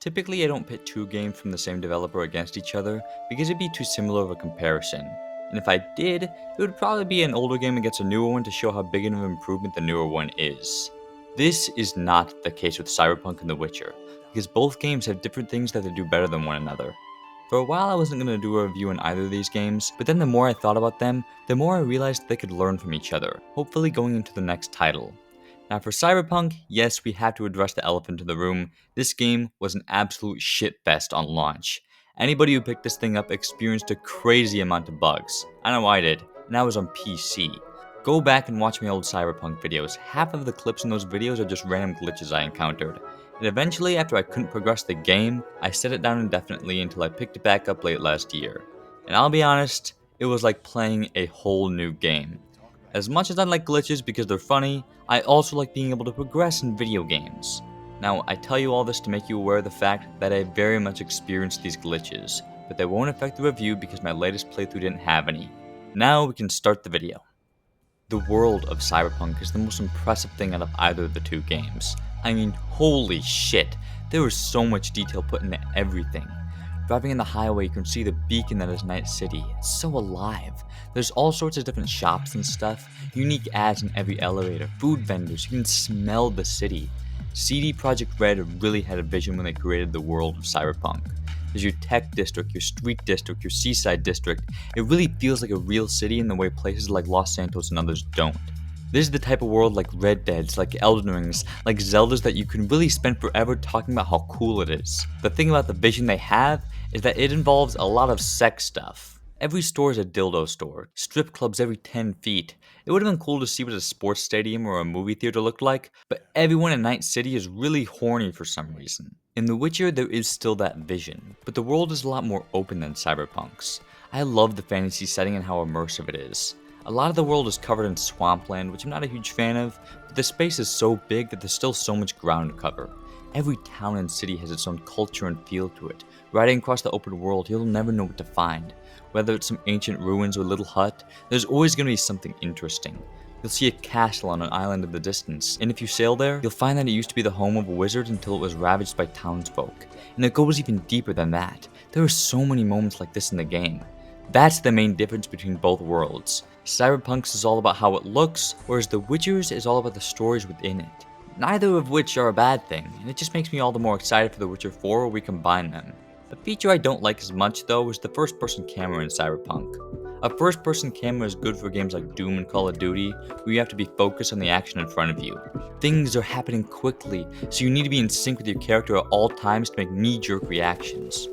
Typically, I don't pit two games from the same developer against each other because it'd be too similar of a comparison. And if I did, it would probably be an older game against a newer one to show how big of an improvement the newer one is. This is not the case with Cyberpunk and The Witcher, because both games have different things that they do better than one another. For a while I wasn't going to do a review on either of these games, but then the more I thought about them, the more I realized they could learn from each other, hopefully going into the next title. Now for Cyberpunk, yes, we have to address the elephant in the room. This game was an absolute shitfest on launch. Anybody who picked this thing up experienced a crazy amount of bugs. I know I did, and I was on PC. Go back and watch my old Cyberpunk videos. Half of the clips in those videos are just random glitches I encountered. And eventually, after I couldn't progress the game, I set it down indefinitely until I picked it back up late last year. And I'll be honest, it was like playing a whole new game. As much as I like glitches because they're funny, I also like being able to progress in video games. Now, I tell you all this to make you aware of the fact that I very much experienced these glitches, but they won't affect the review because my latest playthrough didn't have any. Now we can start the video. The world of Cyberpunk is the most impressive thing out of either of the two games. I mean, holy shit, there was so much detail put into everything. Driving in the highway, you can see the beacon that is Night City. It's so alive. There's all sorts of different shops and stuff, unique ads in every elevator, food vendors, you can smell the city. CD Projekt Red really had a vision when they created the world of Cyberpunk. There's your tech district, your street district, your seaside district. It really feels like a real city in the way places like Los Santos and others don't. This is the type of world like Red Dead's, like Elden Ring's, like Zelda's that you can really spend forever talking about how cool it is. The thing about the vision they have is that it involves a lot of sex stuff. Every store is a dildo store, strip clubs every 10 feet. It would have been cool to see what a sports stadium or a movie theater looked like, but everyone in Night City is really horny for some reason. In The Witcher, there is still that vision, but the world is a lot more open than Cyberpunk's. I love the fantasy setting and how immersive it is. A lot of the world is covered in swampland, which I'm not a huge fan of, but the space is so big that there's still so much ground to cover. Every town and city has its own culture and feel to it. Riding across the open world, you'll never know what to find. Whether it's some ancient ruins or a little hut, there's always going to be something interesting. You'll see a castle on an island in the distance, and if you sail there, you'll find that it used to be the home of a wizard until it was ravaged by townsfolk. And it goes even deeper than that. There are so many moments like this in the game. That's the main difference between both worlds. Cyberpunk's is all about how it looks, whereas The Witcher's is all about the stories within it. Neither of which are a bad thing, and it just makes me all the more excited for The Witcher 4 where we combine them. A feature I don't like as much though is the first-person camera in Cyberpunk. A first-person camera is good for games like Doom and Call of Duty, where you have to be focused on the action in front of you. Things are happening quickly, so you need to be in sync with your character at all times to make knee-jerk reactions.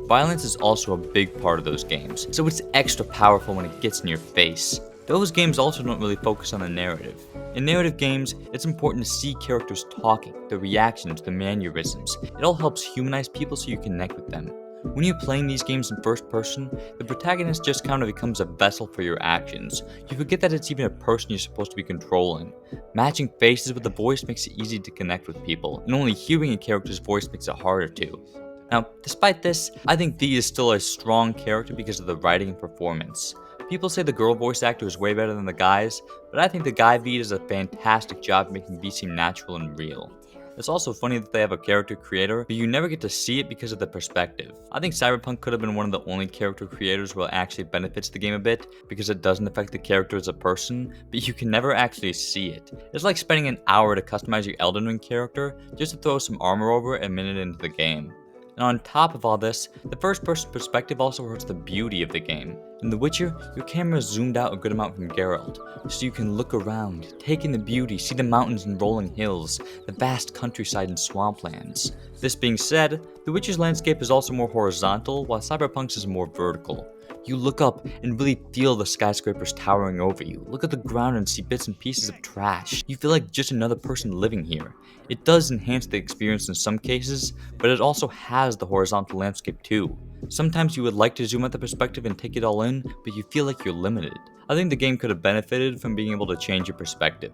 Violence is also a big part of those games, so it's extra powerful when it gets in your face. Those games also don't really focus on the narrative. In narrative games, it's important to see characters talking, the reactions, the mannerisms. It all helps humanize people so you connect with them. When you're playing these games in first person, the protagonist just kind of becomes a vessel for your actions. You forget that it's even a person you're supposed to be controlling. Matching faces with the voice makes it easy to connect with people, and only hearing a character's voice makes it harder to. Now, despite this, I think V is still a strong character because of the writing and performance. People say the girl voice actor is way better than the guys, but I think the guy V does a fantastic job making V seem natural and real. It's also funny that they have a character creator, but you never get to see it because of the perspective. I think Cyberpunk could have been one of the only character creators where it actually benefits the game a bit, because it doesn't affect the character as a person, but you can never actually see it. It's like spending an hour to customize your Elden Ring character, just to throw some armor over it a minute into the game. And on top of all this, the first-person perspective also hurts the beauty of the game. In The Witcher, your camera is zoomed out a good amount from Geralt, so you can look around, take in the beauty, see the mountains and rolling hills, the vast countryside and swamplands. This being said, The Witcher's landscape is also more horizontal, while Cyberpunk's is more vertical. You look up and really feel the skyscrapers towering over you. Look at the ground and see bits and pieces of trash. You feel like just another person living here. It does enhance the experience in some cases, but it also has the horizontal landscape too. Sometimes you would like to zoom out the perspective and take it all in, but you feel like you're limited. I think the game could have benefited from being able to change your perspective.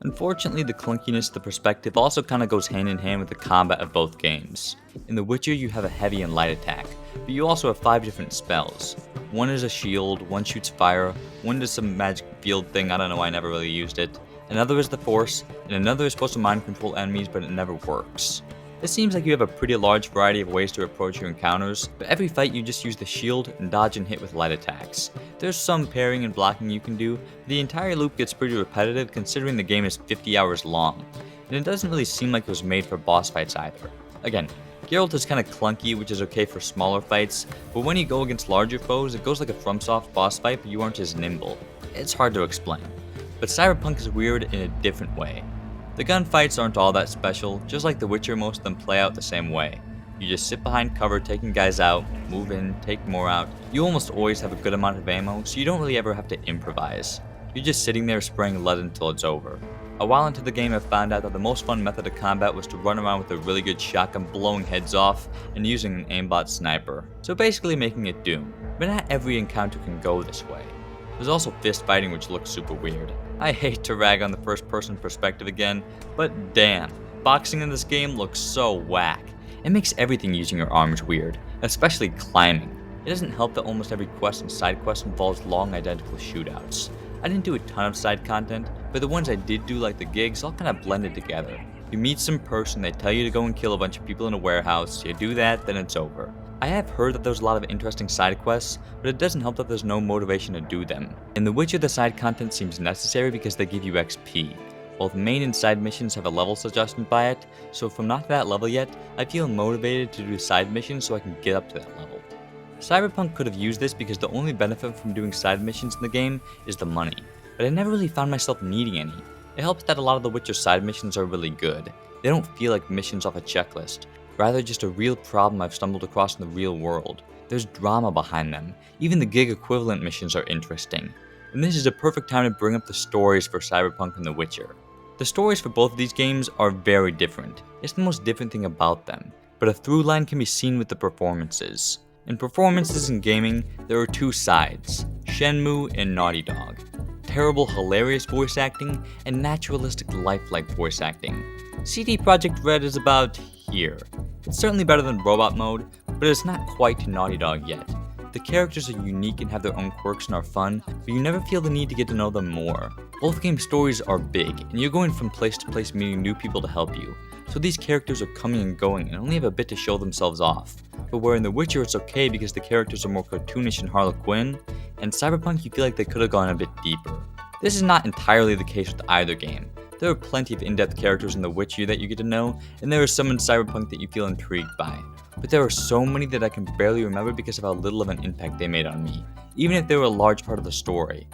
Unfortunately, the clunkiness of the perspective also kind of goes hand in hand with the combat of both games. In The Witcher, you have a heavy and light attack, but you also have 5 different spells. One is a shield, one shoots fire, one does some magic field thing, I don't know why I never really used it. Another is the Force, and another is supposed to mind control enemies, but it never works. It seems like you have a pretty large variety of ways to approach your encounters, but every fight you just use the shield and dodge and hit with light attacks. There's some parrying and blocking you can do, but the entire loop gets pretty repetitive considering the game is 50 hours long, and it doesn't really seem like it was made for boss fights either. Again, Geralt is kinda clunky, which is okay for smaller fights, but when you go against larger foes, it goes like a FromSoft boss fight, but you aren't as nimble. It's hard to explain. But Cyberpunk is weird in a different way. The gunfights aren't all that special, just like The Witcher, most of them play out the same way. You just sit behind cover taking guys out, move in, take more out. You almost always have a good amount of ammo, so you don't really ever have to improvise. You're just sitting there spraying lead until it's over. A while into the game I found out that the most fun method of combat was to run around with a really good shotgun blowing heads off and using an aimbot sniper. So basically making it Doom, but not every encounter can go this way. There's also fist fighting, which looks super weird. I hate to rag on the first person perspective again, but damn, boxing in this game looks so whack. It makes everything using your arms weird, especially climbing. It doesn't help that almost every quest and side quest involves long identical shootouts. I didn't do a ton of side content, but the ones I did do, like the gigs, all kind of blended together. You meet some person, they tell you to go and kill a bunch of people in a warehouse, you do that, then it's over. I have heard that there's a lot of interesting side quests, but it doesn't help that there's no motivation to do them. In The Witcher, the side content seems necessary because they give you XP. Both main and side missions have a level suggested by it, so if I'm not to that level yet, I feel motivated to do side missions so I can get up to that level. Cyberpunk could have used this because the only benefit from doing side missions in the game is the money, but I never really found myself needing any. It helps that a lot of The Witcher side missions are really good. They don't feel like missions off a checklist, rather just a real problem I've stumbled across in the real world. There's drama behind them. Even the gig equivalent missions are interesting. And this is a perfect time to bring up the stories for Cyberpunk and The Witcher. The stories for both of these games are very different. It's the most different thing about them, but a through line can be seen with the performances. In performances in gaming, there are two sides, Shenmue and Naughty Dog. Terrible, hilarious voice acting, and naturalistic, lifelike voice acting. CD Projekt Red is about here. It's certainly better than Robot Mode, but it's not quite Naughty Dog yet. The characters are unique and have their own quirks and are fun, but you never feel the need to get to know them more. Both game stories are big, and you're going from place to place meeting new people to help you. So these characters are coming and going and only have a bit to show themselves off. But where in The Witcher it's okay because the characters are more cartoonish and Harlequin, and Cyberpunk you feel like they could have gone a bit deeper. This is not entirely the case with either game. There are plenty of in-depth characters in The Witcher that you get to know, and there are some in Cyberpunk that you feel intrigued by. But there are so many that I can barely remember because of how little of an impact they made on me, even if they were a large part of the story.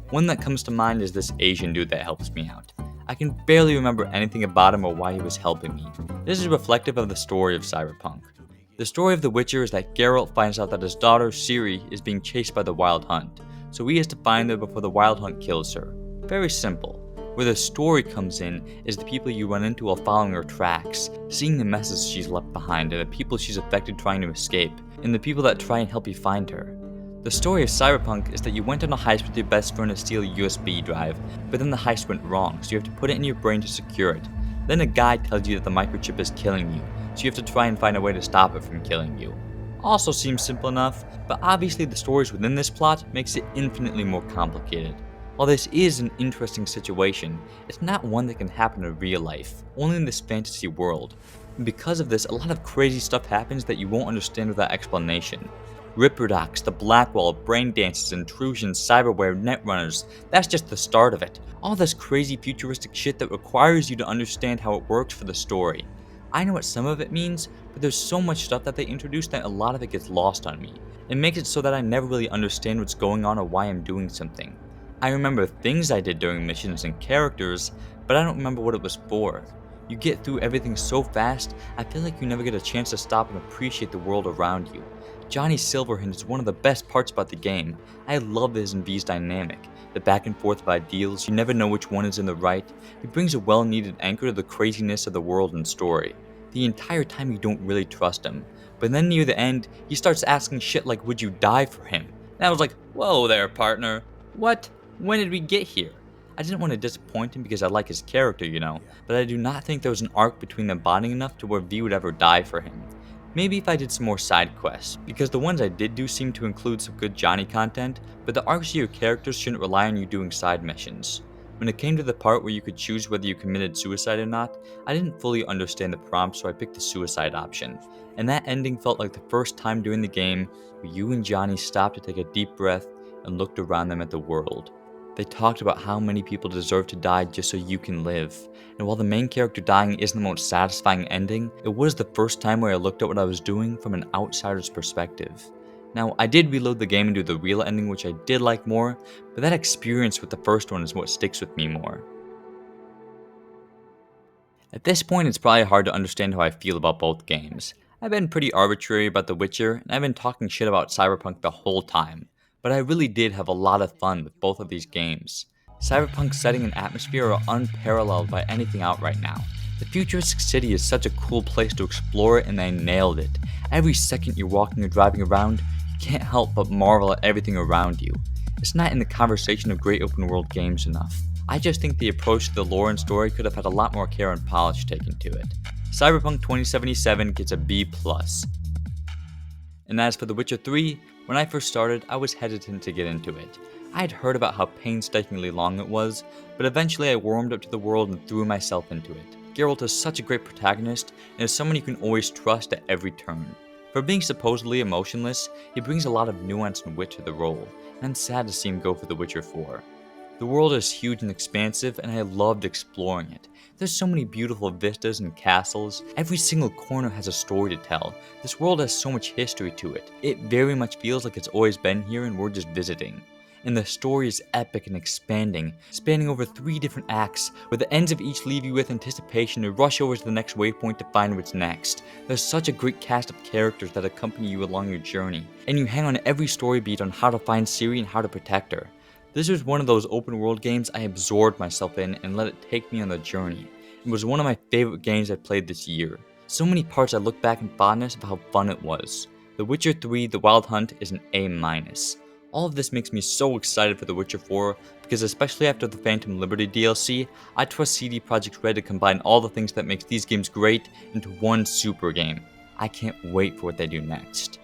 One that comes to mind is this Asian dude that helps me out. I can barely remember anything about him or why he was helping me. This is reflective of the story of Cyberpunk. The story of The Witcher is that Geralt finds out that his daughter, Ciri, is being chased by the Wild Hunt, so he has to find her before the Wild Hunt kills her. Very simple. Where the story comes in is the people you run into while following her tracks, seeing the messes she's left behind and the people she's affected trying to escape, and the people that try and help you find her. The story of Cyberpunk is that you went on a heist with your best friend to steal a USB drive, but then the heist went wrong, so you have to put it in your brain to secure it. Then a guy tells you that the microchip is killing you, so you have to try and find a way to stop it from killing you. Also seems simple enough, but obviously the stories within this plot makes it infinitely more complicated. While this is an interesting situation, it's not one that can happen in real life, only in this fantasy world. And because of this, a lot of crazy stuff happens that you won't understand without explanation. Ripperdocs, the Blackwall, brain dances, intrusions, cyberware, netrunners, that's just the start of it. All this crazy futuristic shit that requires you to understand how it works for the story. I know what some of it means, but there's so much stuff that they introduce that a lot of it gets lost on me. It makes it so that I never really understand what's going on or why I'm doing something. I remember things I did during missions and characters, but I don't remember what it was for. You get through everything so fast, I feel like you never get a chance to stop and appreciate the world around you. Johnny Silverhand is one of the best parts about the game. I love his and V's dynamic. The back and forth of ideals, you never know which one is in the right. He brings a well-needed anchor to the craziness of the world and story. The entire time you don't really trust him, but then near the end, he starts asking shit like, would you die for him? And I was like, whoa there, partner. What? When did we get here? I didn't want to disappoint him because I like his character, you know, but I do not think there was an arc between them bonding enough to where V would ever die for him. Maybe if I did some more side quests, because the ones I did do seem to include some good Johnny content, but the arcs of your characters shouldn't rely on you doing side missions. When it came to the part where you could choose whether you committed suicide or not, I didn't fully understand the prompt, so I picked the suicide option. And that ending felt like the first time during the game where you and Johnny stopped to take a deep breath and looked around them at the world. They talked about how many people deserve to die just so you can live. And while the main character dying isn't the most satisfying ending, it was the first time where I looked at what I was doing from an outsider's perspective. Now, I did reload the game and do the real ending, which I did like more, but that experience with the first one is what sticks with me more. At this point, it's probably hard to understand how I feel about both games. I've been pretty arbitrary about The Witcher, and I've been talking shit about Cyberpunk the whole time, but I really did have a lot of fun with both of these games. Cyberpunk's setting and atmosphere are unparalleled by anything out right now. The futuristic city is such a cool place to explore, and they nailed it. Every second you're walking or driving around, you can't help but marvel at everything around you. It's not in the conversation of great open world games enough. I just think the approach to the lore and story could have had a lot more care and polish taken to it. Cyberpunk 2077 gets a B+. And as for The Witcher 3, when I first started, I was hesitant to get into it. I had heard about how painstakingly long it was, but eventually I warmed up to the world and threw myself into it. Geralt is such a great protagonist, and is someone you can always trust at every turn. For being supposedly emotionless, he brings a lot of nuance and wit to the role, and I'm sad to see him go for The Witcher 4. The world is huge and expansive, and I loved exploring it. There's so many beautiful vistas and castles. Every single corner has a story to tell. This world has so much history to it. It very much feels like it's always been here and we're just visiting. And the story is epic and expanding, spanning over 3 different acts, where the ends of each leave you with anticipation to rush over to the next waypoint to find what's next. There's such a great cast of characters that accompany you along your journey, and you hang on every story beat on how to find Ciri and how to protect her. This was one of those open world games I absorbed myself in and let it take me on the journey. It was one of my favorite games I played this year. So many parts I look back in fondness of how fun it was. The Witcher 3 The Wild Hunt is an A-. All of this makes me so excited for The Witcher 4 because especially after the Phantom Liberty DLC, I trust CD Projekt Red to combine all the things that makes these games great into one super game. I can't wait for what they do next.